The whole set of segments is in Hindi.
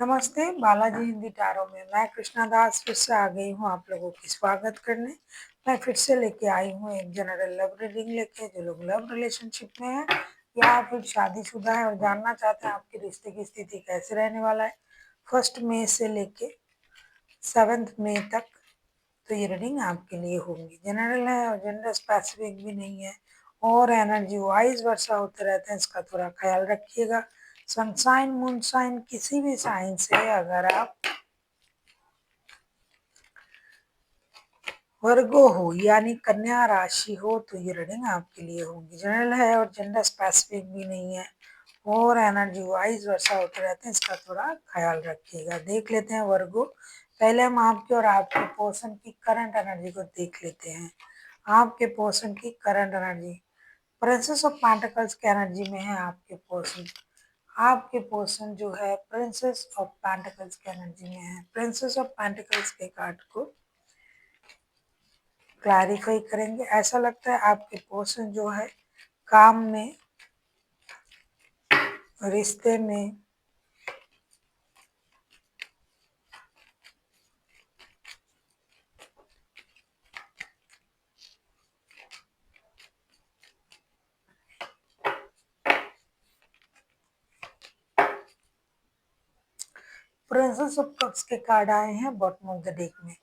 नमस्ते, बालाजी हिंदी टारो में मैं कृष्णा दास फिर से आ गई हूँ आप लोगों की स्वागत करने। मैं फिर से लेके आई हूँ एक जनरल लव रीडिंग लेके, जो लोग लव रिलेशनशिप में हैं या फिर शादीशुदा है और जानना चाहते हैं आपके रिश्ते की स्थिति कैसे रहने वाला है 1 मई से लेके 7 मई तक। तो ये रीडिंग आपके लिए होगी, जनरल है और जेंडर स्पेसिफिक भी नहीं है और एनर्जी वाइज वर्षा होते रहते हैं, इसका थोड़ा ख्याल रखिएगा। सनसाइन मूनसाइन किसी भी साइन से अगर आप वर्गो हो यानी कन्या राशि हो तो ये रीडिंग आपके लिए होगी। जनरल है और जेंडर स्पेसिफिक भी नहीं है और एनर्जी वाइज वर्षा होते रहते हैं, इसका थोड़ा ख्याल रखिएगा। देख लेते हैं वर्गो। पहले हम आपके और आपके पर्सन की करंट एनर्जी को देख लेते हैं। आपके पर्सन की current energy princess of pentacles की एनर्जी में है। आपके पर्सन जो है प्रिंसेस ऑफ पेंटिकल्स की एनर्जी में है। प्रिंसेस ऑफ पेंटिकल्स के कार्ड को क्लैरिफाई करेंगे। ऐसा लगता है आपके पर्सन जो है काम में, रिश्ते में, प्रिंसेस ऑफ कप्स के कार्ड आए हैं बॉटम ऑफ द डेक में।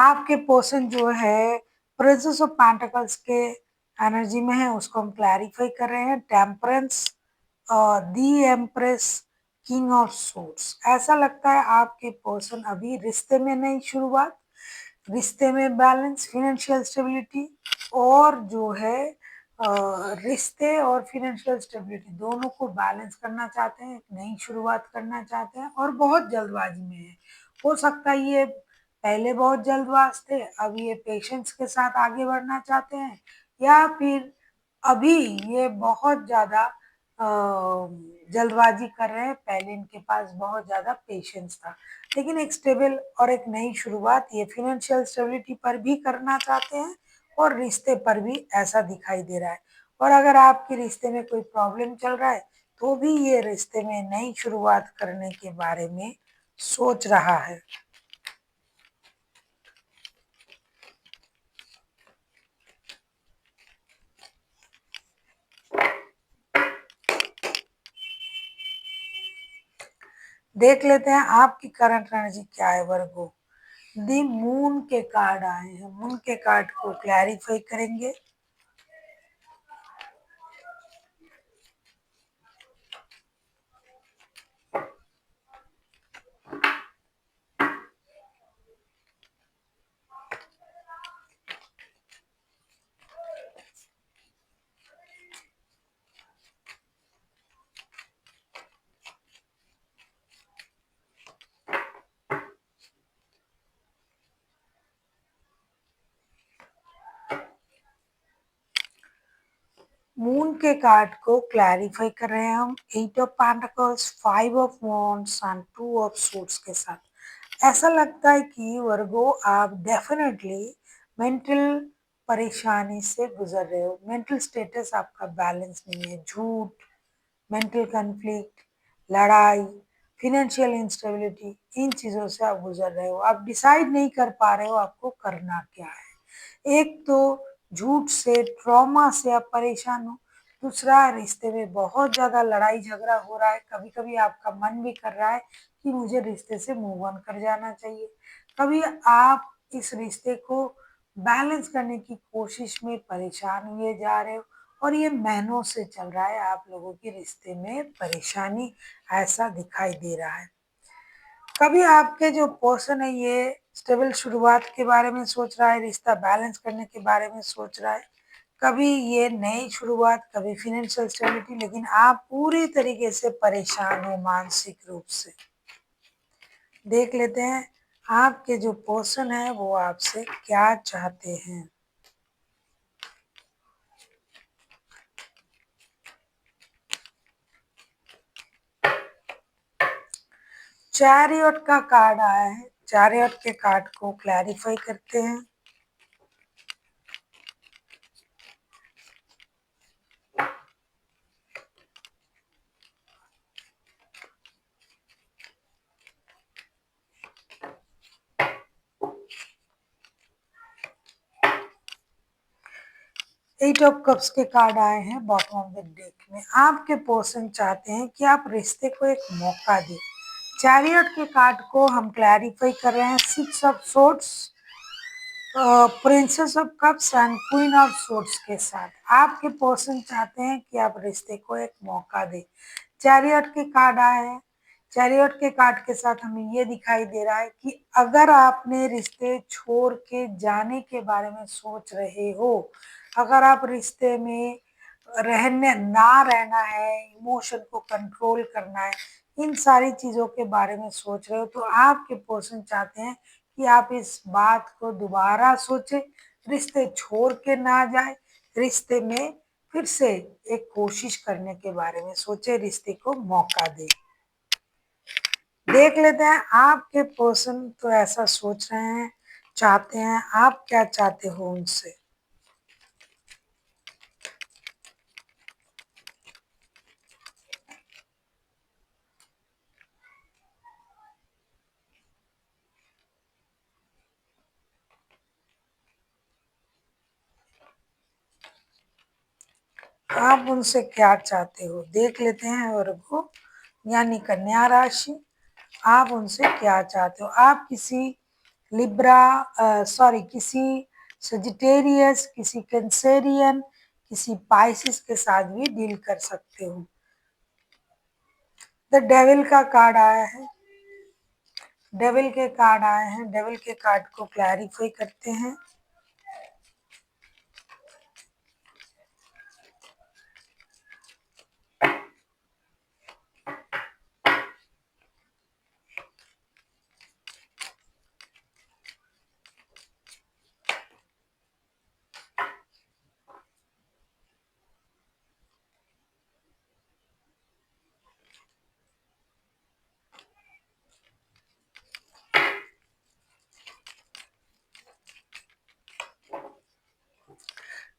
आपके पर्सन जो है प्रिंसेस ऑफ पेंटिकल्स के एनर्जी में है, उसको हम क्लैरिफाई कर रहे हैं। Temperance, the empress, king of swords. ऐसा लगता है आपके पर्सन अभी रिश्ते में नई शुरुआत, रिश्ते में बैलेंस, फिनेंशियल स्टेबिलिटी और जो है रिश्ते और फिनेंशियल स्टेबिलिटी दोनों को बैलेंस करना चाहते हैं, एक नई शुरुआत करना चाहते हैं और बहुत जल्दबाजी में है। हो सकता है ये पहले बहुत जल्दबाज थे, अब ये पेशेंस के साथ आगे बढ़ना चाहते हैं, या फिर अभी ये बहुत ज़्यादा जल्दबाजी कर रहे हैं। पहले इनके पास बहुत ज़्यादा पेशेंस था, लेकिन एक स्टेबल और एक नई शुरुआत ये फिनेंशियल स्टेबिलिटी पर भी करना चाहते हैं और रिश्ते पर भी ऐसा दिखाई दे रहा है। और अगर आपके रिश्ते में कोई प्रॉब्लम चल रहा है तो भी ये रिश्ते में नई शुरुआत करने के बारे में सोच रहा है। देख लेते हैं आपकी करंट एनर्जी क्या है वर्गो। दी मून के कार्ड आए हैं, मून के कार्ड को क्लैरिफाई करेंगे। मून के कार्ड को क्लैरिफाई कर रहे हैं हम 8 of pentacles, 5 of wands and 2 of suits के साथ। ऐसा लगता है कि वर्गो आप डेफिनेटली मेंटल परेशानी से गुजर रहे हो। मेंटल स्टेटस आपका बैलेंस नहीं है। झूठ, मेंटल कन्फ्लिक्ट, लड़ाई, फिनेंशियल इंस्टेबिलिटी, इन चीज़ों से आप गुजर रहे हो। आप डिसाइड नहीं कर पा रहे हो आपको करना क्या है। एक तो झूठ से, ट्रॉमा से आप परेशान हो। दूसरा, रिश्ते में बहुत ज़्यादा लड़ाई झगड़ा हो रहा है। कभी कभी आपका मन भी कर रहा है कि मुझे रिश्ते से मूव ऑन कर जाना चाहिए। कभी आप इस रिश्ते को बैलेंस करने की कोशिश में परेशान हुए जा रहे हो और ये महीनों से चल रहा है। आप लोगों के रिश्ते में परेशानी ऐसा दिखाई दे रहा है। कभी आपके जो पर्सन है ये स्टेबल शुरुआत के बारे में सोच रहा है, रिश्ता बैलेंस करने के बारे में सोच रहा है। कभी ये नई शुरुआत, कभी फिनेंशियल स्टेबिलिटी, लेकिन आप पूरी तरीके से परेशान हो मानसिक रूप से। देख लेते हैं आपके जो पर्सन है वो आपसे क्या चाहते हैं। चैरियट का कार्ड आया है, चैरियट के कार्ड को क्लैरिफाई करते हैं। एट ऑफ कप्स के कार्ड आए हैं बॉटम ऑफ द डेक में। आपके पर्सन चाहते हैं कि आप रिश्ते को एक मौका दें। चैरियट के कार्ड को हम क्लैरिफाई कर रहे हैं six of swords, princess of cups and queen of swords के साथ। आपके पर्सन चाहते हैं कि आप रिश्ते को एक मौका दें। चैरियट के कार्ड आए हैं। चैरियट के कार्ड के साथ हमें ये दिखाई दे रहा है कि अगर आपने रिश्ते छोड़ के जाने के बारे में सोच रहे हो, अगर आप रिश्ते में रहने ना रहना है, इमोशन को कंट्रोल करना है, इन सारी चीज़ों के बारे में सोच रहे हो, तो आपके पर्सन चाहते हैं कि आप इस बात को दोबारा सोचें, रिश्ते छोड़ के ना जाए, रिश्ते में फिर से एक कोशिश करने के बारे में सोचे, रिश्ते को मौका दें। देख लेते हैं आपके पर्सन तो ऐसा सोच रहे हैं, चाहते हैं, आप क्या चाहते हो उनसे। आप उनसे क्या चाहते हो देख लेते हैं। वर्गो यानी कन्या राशि, आप उनसे क्या चाहते हो। आप किसी किसी सजिटेरियस, किसी कैंसेरियन, किसी पाइसिस के साथ भी डील कर सकते हो। द डेविल का कार्ड आया है। डेविल के कार्ड आए हैं। डेविल के कार्ड को क्लैरिफाई करते हैं।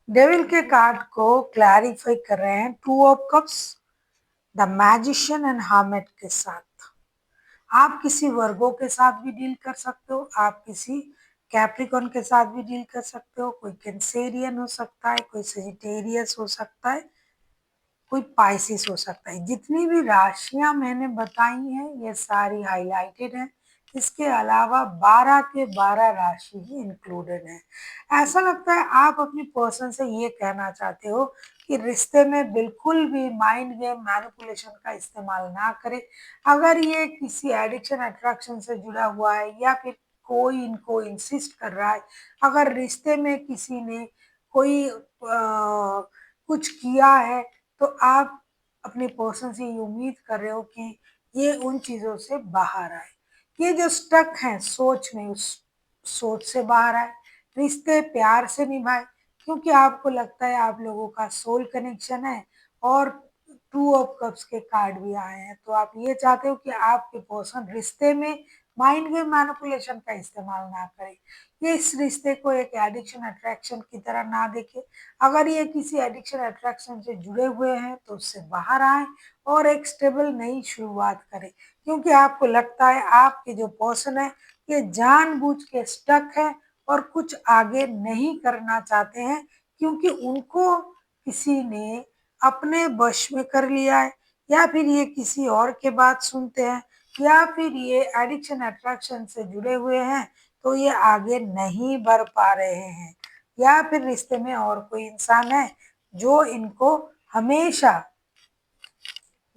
डेविल के कार्ड को क्लैरिफाई कर रहे हैं two of cups, the magician and hermit के साथ। आप किसी वर्गो के साथ भी डील कर सकते हो, आप किसी कैप्रिकॉन के साथ भी डील कर सकते हो, कोई कैंसेरियन हो सकता है, कोई सेजिटेरियस हो सकता है, कोई पाइसिस हो सकता है। जितनी भी राशियां मैंने बताई हैं ये सारी हाईलाइटेड हैं। इसके अलावा 12 के 12 राशि ही इंक्लूडेड है। ऐसा लगता है आप अपनी पर्सन से ये कहना चाहते हो कि रिश्ते में बिल्कुल भी माइंड गेम मैनिपुलेशन का इस्तेमाल ना करें। अगर ये किसी एडिक्शन अट्रैक्शन से जुड़ा हुआ है या फिर कोई इनको इंसिस्ट कर रहा है, अगर रिश्ते में किसी ने कोई कुछ किया है, तो आप अपने पर्सन से ये उम्मीद कर रहे हो कि ये उन चीज़ों से बाहर आए। ये जो स्टक हैं सोच में, उस सोच से बाहर आए, रिश्ते प्यार से निभाए, क्योंकि आपको लगता है आप लोगों का सोल कनेक्शन है। और टू ऑफ कप्स के कार्ड भी आए हैं, तो आप ये चाहते हो कि आपके पर्सन रिश्ते में माइंड गेम मैनिपुलेशन का इस्तेमाल ना करे। ये इस रिश्ते को एक एडिक्शन अट्रैक्शन की तरह ना देखे। अगर ये किसी एडिक्शन अट्रैक्शन से जुड़े हुए हैं तो उससे बाहर आए और एक स्टेबल नई शुरुआत करें, क्योंकि आपको लगता है आपके जो पर्सन है ये जानबूझ के स्टक है और कुछ आगे नहीं करना चाहते हैं, क्योंकि उनको किसी ने अपने वश में कर लिया है, या फिर ये किसी और के बात सुनते हैं, या फिर ये एडिक्शन अट्रैक्शन से जुड़े हुए हैं तो ये आगे नहीं बढ़ पा रहे हैं, या फिर रिश्ते में और कोई इंसान है जो इनको हमेशा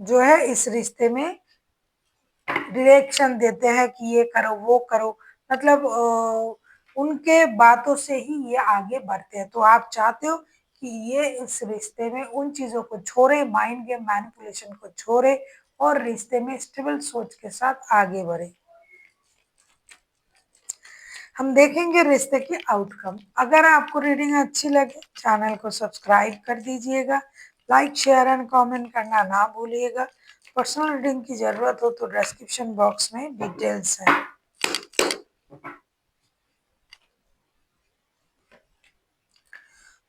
जो है इस रिश्ते में डायरेक्शन देते हैं कि ये करो वो करो, मतलब उनके बातों से ही ये आगे बढ़ते हैं। तो आप चाहते हो कि ये इस रिश्ते में उन चीज़ों को छोड़े, माइंड गेम मैनिपुलेशन को छोड़े और रिश्ते में स्टेबल सोच के साथ आगे बढ़े। हम देखेंगे रिश्ते की आउटकम। अगर आपको रीडिंग अच्छी लगे चैनल को सब्सक्राइब कर दीजिएगा, लाइक शेयर एंड कमेंट करना ना भूलिएगा। पर्सनल रीडिंग की ज़रूरत हो तो डिस्क्रिप्शन बॉक्स में डिटेल्स है।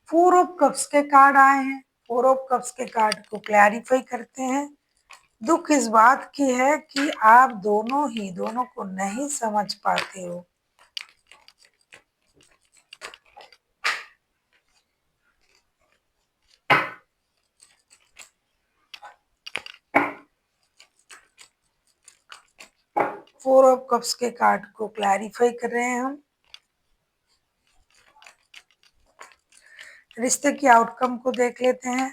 फोर ऑफ कप्स के कार्ड आए हैं। फोर ऑफ कप्स के कार्ड को क्लैरिफाई करते हैं। दुख इस बात की है कि आप दोनों को नहीं समझ पाते हो। 4 ऑफ कप्स के कार्ड को क्लैरिफाई कर रहे हैं हम। रिश्ते की आउटकम को देख लेते हैं।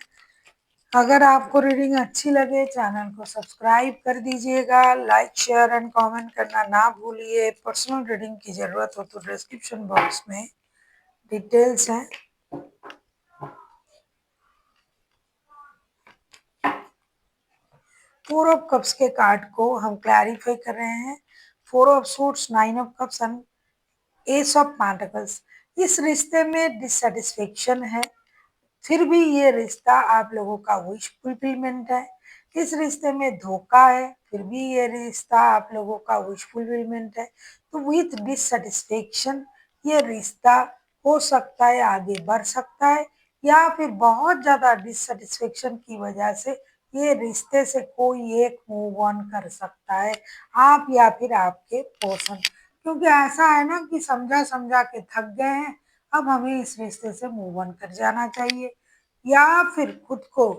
अगर आपको रीडिंग अच्छी लगे चैनल को सब्सक्राइब कर दीजिएगा, लाइक शेयर एंड कमेंट करना ना भूलिए। पर्सनल रीडिंग की ज़रूरत हो तो डिस्क्रिप्शन बॉक्स में डिटेल्स हैं। 4 ऑफ कप्स के कार्ड को हम क्लैरिफाई कर रहे हैं। 4 of suits, 9 of cups and S of pentacles. इस रिश्ते में डिससेटिस्फेक्शन है, फिर भी ये रिश्ता आप लोगों का विश फुलफिलमेंट है। इस रिश्ते में धोखा है, फिर भी ये रिश्ता आप लोगों का विश फुलफिलमेंट है। तो विथ डिससेटिस्फेक्शन ये रिश्ता हो सकता है आगे बढ़ सकता है, या फिर बहुत ज़्यादा डिससेटिस्फेक्शन की वजह से ये रिश्ते से कोई एक मूव ऑन कर सकता है, आप या फिर आपके पर्सन। क्योंकि ऐसा है ना कि समझा समझा के थक गए हैं, अब हमें इस रिश्ते से मूव ऑन कर जाना चाहिए, या फिर खुद को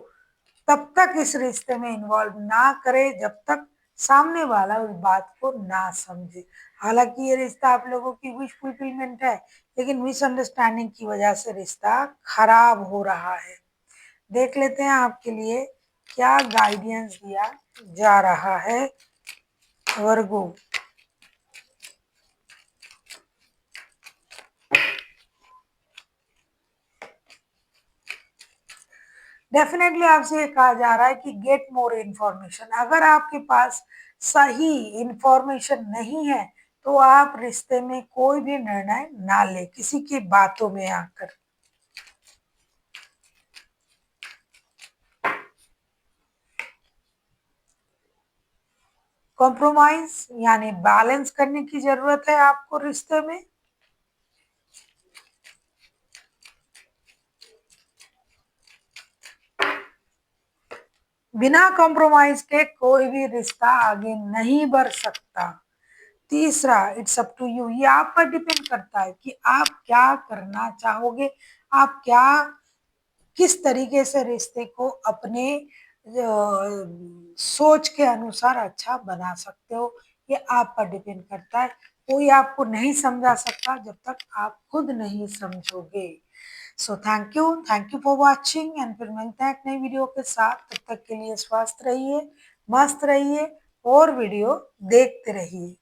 तब तक इस रिश्ते में इन्वॉल्व ना करे जब तक सामने वाला उस बात को ना समझे। हालांकि ये रिश्ता आप लोगों की विश फुलफिलमेंट है, लेकिन मिसअंडरस्टैंडिंग की वजह से रिश्ता खराब हो रहा है। देख लेते हैं आपके लिए क्या गाइडेंस दिया जा रहा है वर्गो। डेफिनेटली आपसे ये कहा जा रहा है कि गेट मोर इन्फॉर्मेशन। अगर आपके पास सही इंफॉर्मेशन नहीं है तो आप रिश्ते में कोई भी निर्णय ना ले किसी की बातों में आकर। कॉम्प्रोमाइज यानी बैलेंस करने की जरूरत है आपको रिश्ते में। बिना कॉम्प्रोमाइज के कोई भी रिश्ता आगे नहीं बढ़ सकता। तीसरा, इट्स अप टू यू, ये आप पर डिपेंड करता है कि आप क्या करना चाहोगे, आप क्या किस तरीके से रिश्ते को अपने सोच के अनुसार अच्छा बना सकते हो, ये आप पर डिपेंड करता है। कोई आपको नहीं समझा सकता जब तक आप खुद नहीं समझोगे। So thank you for watching and फिर मिलते हैं एक नई वीडियो के साथ। तब तक के लिए स्वस्थ रहिए, मस्त रहिए और वीडियो देखते रहिए।